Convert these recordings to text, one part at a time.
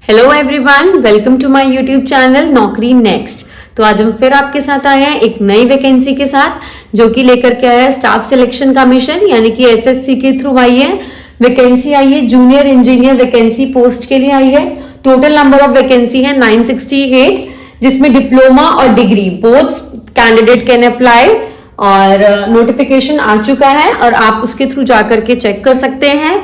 Hello everyone, welcome to my YouTube channel Naukri next. तो आज हम फिर आपके साथ आए हैं एक नई वैकेंसी के साथ, जो कि लेकर के आया है स्टाफ सिलेक्शन कमीशन यानी कि एसएससी के थ्रू आई है। वैकेंसी आई है जूनियर इंजीनियर वैकेंसी पोस्ट के लिए आई है। टोटल नंबर ऑफ वैकेंसी है 968, जिसमें डिप्लोमा और degree both candidate can apply. और नोटिफिकेशन आ चुका है और आप उसके थ्रू जाकर के चेक कर सकते हैं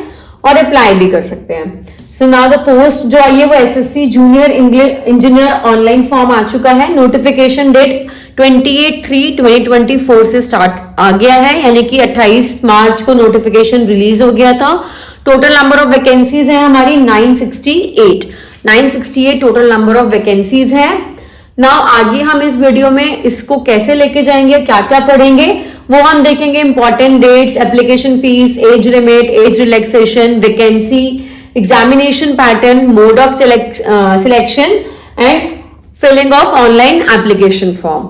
और अप्लाई भी कर सकते हैं। सो नाउ द पोस्ट जो आई है वो SSC junior engineer online form आ चुका है। नोटिफिकेशन डेट 28/3/2024 से स्टार्ट आ गया है, यानी कि 28 मार्च को नोटिफिकेशन रिलीज हो गया था। टोटल नंबर ऑफ वैकेंसीज है हमारी 968 टोटल नंबर ऑफ वैकेंसीज है। नाउ आगे हम इस वीडियो में इसको कैसे लेके जाएंगे, क्या क्या पढ़ेंगे, वो हम देखेंगे। Important dates, application fees, age limit, age relaxation, vacancy, examination pattern, mode of selection and filling of online application form.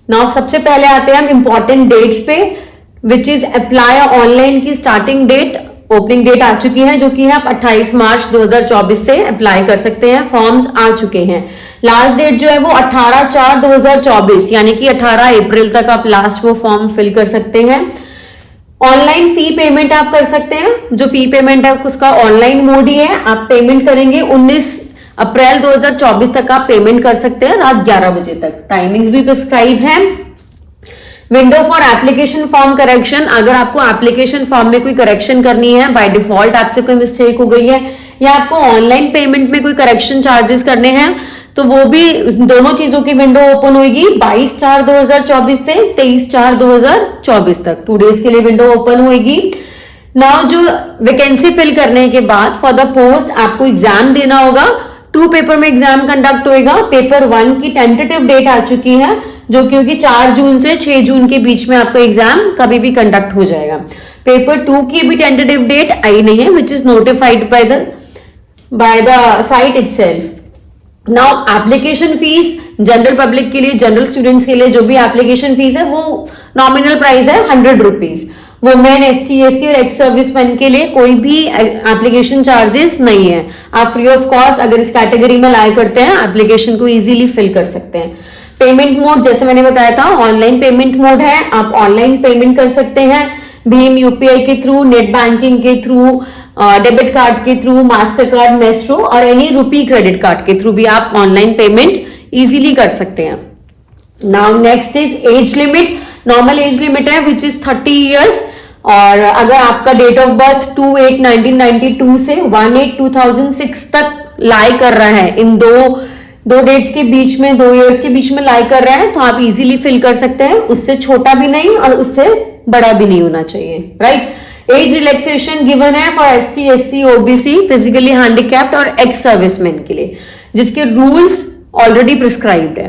Now सबसे पहले आते हैं हम इंपॉर्टेंट डेट्स पे, विच इज अप्लाई ऑनलाइन की स्टार्टिंग डेट, ओपनिंग डेट आ चुकी है, जो कि है आप 28 मार्च 2024 से अप्लाई कर सकते हैं। फॉर्म्स आ चुके हैं। लास्ट डेट जो है वो 18/4/2024 यानी कि 18 अप्रैल तक आप लास्ट वो फॉर्म फिल कर सकते हैं। ऑनलाइन फी पेमेंट आप कर सकते हैं। जो फी पेमेंट है उसका ऑनलाइन मोड ही है। आप पेमेंट करेंगे 19 अप्रैल 2024 तक आप पेमेंट कर सकते हैं, रात 11 बजे तक। टाइमिंग्स भी प्रिस्क्राइब है। Window for application form correction, अगर आपको एप्लीकेशन फॉर्म में कोई करेक्शन करनी है, बाय डिफॉल्ट आपसे कोई मिस्टेक हो गई है, या आपको ऑनलाइन पेमेंट में कोई करेक्शन चार्जेस करने हैं, तो वो भी दोनों चीजों की विंडो ओपन होगी 22/4/2024 से 23/4/2024 तक। 2 डेज के लिए विंडो ओपन होगी। नाउ जो वैकेंसी फिल करने के बाद फॉर द पोस्ट आपको एग्जाम देना होगा। 2 पेपर में एग्जाम कंडक्ट होगा। पेपर 1 की टेंटेटिव डेट आ चुकी है, जो कि होगी 4 जून से 6 जून के बीच में आपका एग्जाम कभी भी कंडक्ट हो जाएगा। पेपर 2 की भी टेंटेटिव डेट आई नहीं है, which is notified by the site itself. Now application fees general public के लिए, जनरल स्टूडेंट्स के लिए जो भी एप्लीकेशन फीस है वो नॉमिनल प्राइस है 100 रुपीज। वुमेन, ST और एक्स सर्विसमैन के लिए कोई भी एप्लीकेशन चार्जेस नहीं है। आप फ्री ऑफ कॉस्ट अगर इस कैटेगरी में अप्लाई करते हैं एप्लीकेशन को इजीली फिल कर सकते हैं। पेमेंट मोड जैसे मैंने बताया था ऑनलाइन पेमेंट मोड है। आप ऑनलाइन पेमेंट कर सकते हैं भीम UPI के थ्रू, नेट बैंकिंग के थ्रू, डेबिट कार्ड के थ्रू, मास्टर कार्ड, मेस्ट्रो और एनी रुपी क्रेडिट कार्ड के थ्रू भी आप ऑनलाइन पेमेंट इजीली कर सकते हैं। Now next is age limit. Normal age limit है विच इज 30 इयर्स। और अगर आपका डेट ऑफ बर्थ 2/8/1992 से 1/8/2006 तक लाई कर रहा है, इन दो डेट्स के बीच में, 2 इयर्स के बीच में लाई कर रहा है, तो आप इजीली फिल कर सकते हैं। उससे छोटा भी नहीं और उससे बड़ा भी नहीं होना चाहिए, राइट। एज रिलैक्सेशन गिवन है for ST SC OBC, physically handicapped और एक्स सर्विसमैन के लिए, जिसके रूल्स ऑलरेडी प्रिस्क्राइब्ड है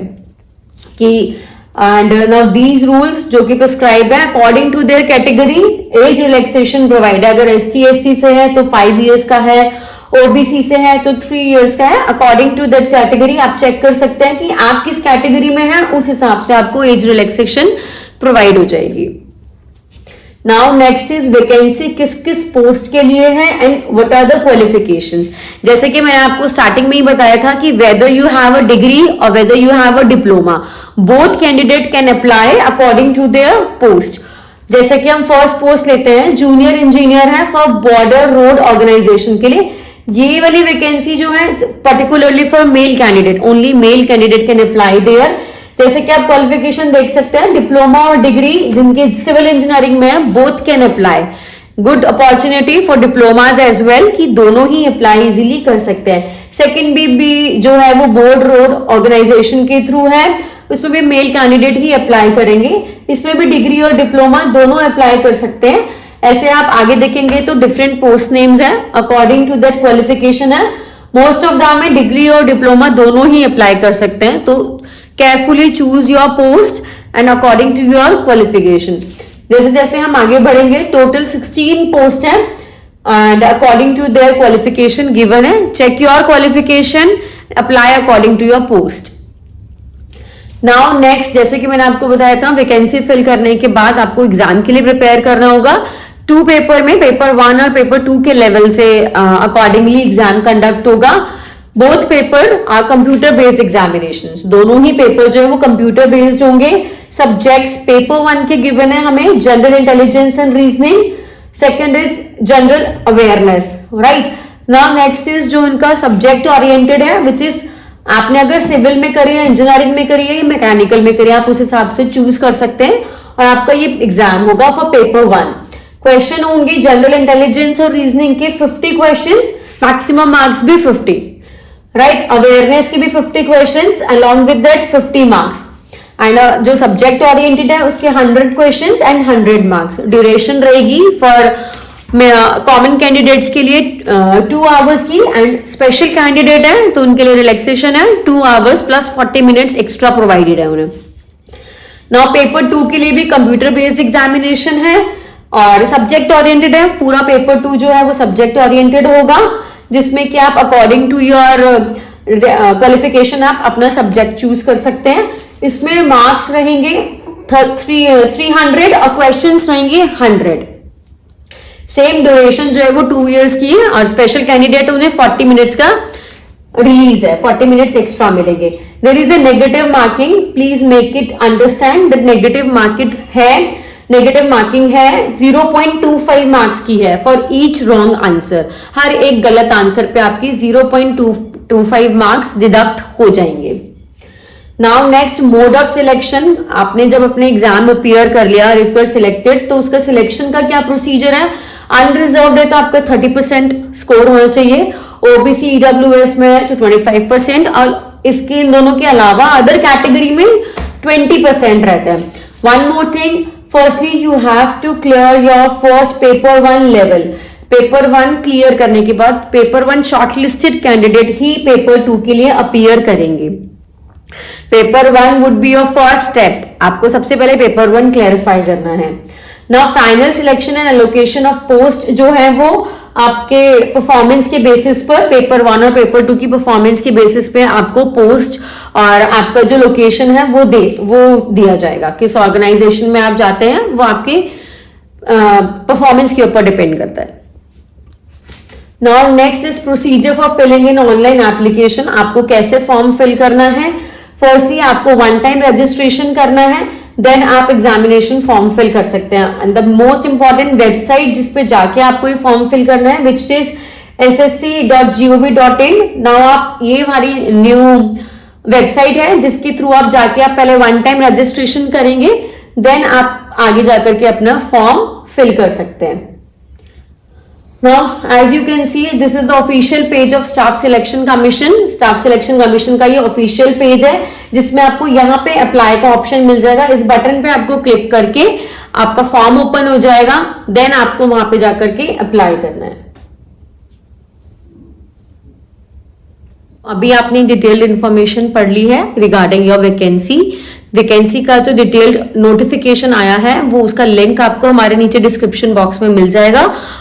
कि एंड नाउ दीज रूल्स जो कि प्रिस्क्राइब है according to their category age relaxation provide. अगर ST SC से है तो 5 इयर्स का है, OBC से है तो 3 इयर्स का है। अकॉर्डिंग टू दैट कैटेगरी आप चेक कर सकते हैं कि आप किस कैटेगरी में हैं, उस हिसाब से आपको एज रिलैक्सेशन प्रोवाइड हो जाएगी। नाउ नेक्स्ट इज वैकेंसी किस किस पोस्ट के लिए है and what are the qualifications. जैसे कि मैंने आपको स्टार्टिंग में ही बताया था कि whether you have a degree और whether you have a diploma, both candidate can apply according to their post. जैसे कि हम फर्स्ट पोस्ट लेते हैं, जूनियर इंजीनियर है फॉर बॉर्डर रोड ऑर्गेनाइजेशन के लिए। ये वाली वैकेंसी जो है particularly for male candidate, only male candidate can apply there. जैसे कि आप क्वालिफिकेशन देख सकते हैं, डिप्लोमा और डिग्री जिनके सिविल इंजीनियरिंग में है both can apply. Good opportunity for diplomas as well कि दोनों ही अप्लाई इजीली कर सकते हैं। सेकंड भी जो है वो बोर्ड रोड ऑर्गेनाइजेशन के थ्रू है, उसमें भी मेल कैंडिडेट ही अप्लाई करेंगे। इसमें भी डिग्री और डिप्लोमा दोनों अप्लाई कर सकते हैं। ऐसे आप आगे देखेंगे तो डिफरेंट पोस्ट नेम्स है अकॉर्डिंग टू दैट क्वालिफिकेशन है। मोस्ट ऑफ द में डिग्री और डिप्लोमा दोनों ही अप्लाई कर सकते हैं। तो carefully choose your post and according to your qualification. जैसे जैसे हम आगे बढ़ेंगे, टोटल 16 पोस्ट है and according to their qualification given है। Check your qualification, apply according to your post. Now next, जैसे कि मैंने आपको बताया था वैकेंसी फिल करने के बाद आपको एग्जाम के लिए प्रिपेयर करना होगा। 2 पेपर में पेपर 1 और पेपर 2 के लेवल से अकॉर्डिंगली एग्जाम कंडक्ट होगा। Both paper are computer based examinations, दोनों ही पेपर जो है वो कंप्यूटर बेस्ड होंगे। सब्जेक्ट्स पेपर 1 के गिवन है हमें general intelligence and reasoning, second is general awareness, right. Now next is जो इनका सब्जेक्ट ओरिएंटेड है, विच इज आपने अगर सिविल में करी है, इंजीनियरिंग में करी है, मैकेनिकल में करी है, आप उस हिसाब से चूज कर सकते हैं। और आपका ये एग्जाम होगा फॉर पेपर 1। क्वेश्चन होंगे जनरल इंटेलिजेंस और रीजनिंग के 50 क्वेश्चंस, मैक्सिमम मार्क्स भी 50, राइट। अवेयरनेस के भी 50 questions, along with that 50 marks. And जो सब्जेक्ट ओरिएंटेड है उसके 100 क्वेश्चंस एंड 100 मार्क्स। ड्यूरेशन रहेगी फॉर कॉमन कैंडिडेट्स के लिए 2 आवर्स की, एंड स्पेशल कैंडिडेट है तो उनके लिए रिलैक्सेशन है 2 hours plus 40 minutes extra provided है उन्हें। नाउ पेपर 2 के लिए भी कंप्यूटर बेस्ड एग्जामिनेशन है और सब्जेक्ट ओरिएंटेड है। पूरा पेपर 2 जो है वो सब्जेक्ट ओरिएंटेड होगा, जिसमें कि आप अकॉर्डिंग टू योर क्वालिफिकेशन आप अपना सब्जेक्ट चूज कर सकते हैं। इसमें मार्क्स रहेंगे 300 और क्वेश्चंस रहेंगे 100। सेम ड्यूरेशन जो है वो 2 इयर्स की है और स्पेशल कैंडिडेट उन्हें 40 मिनट्स का रिलीज है, 40 मिनट्स एक्स्ट्रा मिलेंगे। There is a negative marking, please make it understand that negative marking है 0.25 मार्क्स की है फॉर ईच रॉन्ग आंसर। हर एक गलत आंसर पे आपकी 0.25 मार्क्स डिडक्ट हो जाएंगे। Now next mode of selection, आपने जब अपने एग्जाम अपीयर कर लिया, रिफर सिलेक्टेड, तो उसका सिलेक्शन का क्या प्रोसीजर है। अनरिजर्व्ड है तो आपका 30% स्कोर होना चाहिए, ओबीसी ईडब्ल्यूएस में है तो 25%, और इसके इन दोनों के अलावा अदर कैटेगरी में 20% रहता है। One more thing, firstly you have to clear your first paper 1 level. Paper 1 clear करने के बाद पेपर 1 शॉर्टलिस्टेड कैंडिडेट ही पेपर 2 के लिए अपीयर करेंगे। Paper 1 would be your first step, आपको सबसे पहले पेपर 1 क्लैरिफाई करना है। Now final selection and allocation of post जो है वो आपके परफॉर्मेंस के बेसिस पर, पेपर 1 और पेपर 2 की परफॉर्मेंस के बेसिस पे आपको पोस्ट और आपका जो लोकेशन है वो दिया जाएगा। किस ऑर्गेनाइजेशन में आप जाते हैं वो आपके परफॉर्मेंस के ऊपर डिपेंड करता है। Now next is procedure for filling in online application. आपको कैसे फॉर्म फिल करना है। फर्स्टली आपको 1 टाइम रजिस्ट्रेशन करना है, देन आप एग्जामिनेशन फॉर्म फिल कर सकते हैं। And the most important website जिस पे जाके आपको ये फॉर्म फिल करना है, विच इज ssc.gov.in। नाउ आप ये हमारी न्यू वेबसाइट है जिसके थ्रू आप जाके आप पहले 1 टाइम रजिस्ट्रेशन करेंगे, देन आप आगे जाकर के अपना फॉर्म फिल कर सकते हैं। Now, as you can see, this is the official page of Staff Selection Commission. Staff Selection Commission का ये official page है जिसमें आपको यहाँ पे अप्लाई का ऑप्शन मिल जाएगा। इस बटन पे आपको क्लिक करके आपका फॉर्म ओपन हो जाएगा, देन आपको वहां पे जाकर के अप्लाई करना है। अभी आपने डिटेल्ड इंफॉर्मेशन पढ़ ली है रिगार्डिंग योर वैकेंसी का जो डिटेल्ड नोटिफिकेशन आया है वो उसका लिंक आपको हमारे नीचे डिस्क्रिप्शन बॉक्स में मिल जाएगा।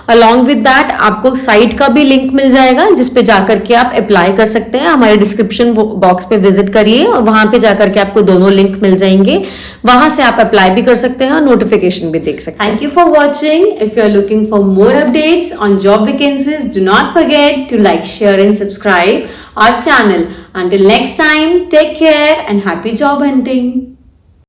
अलॉन्ग विद दैट आपको साइट का भी लिंक मिल जाएगा जिसपे जाकर के आप अप्लाई कर सकते हैं। हमारे डिस्क्रिप्शन बॉक्स पे विजिट करिए और वहां पे जाकर के आपको दोनों लिंक मिल जाएंगे, वहां से आप अप्लाई भी कर सकते हैं और नोटिफिकेशन भी देख सकते हैं। Thank you for watching. If you are looking for more updates on job vacancies, do not forget to like, share and subscribe our channel. Until next time, take care and happy job hunting.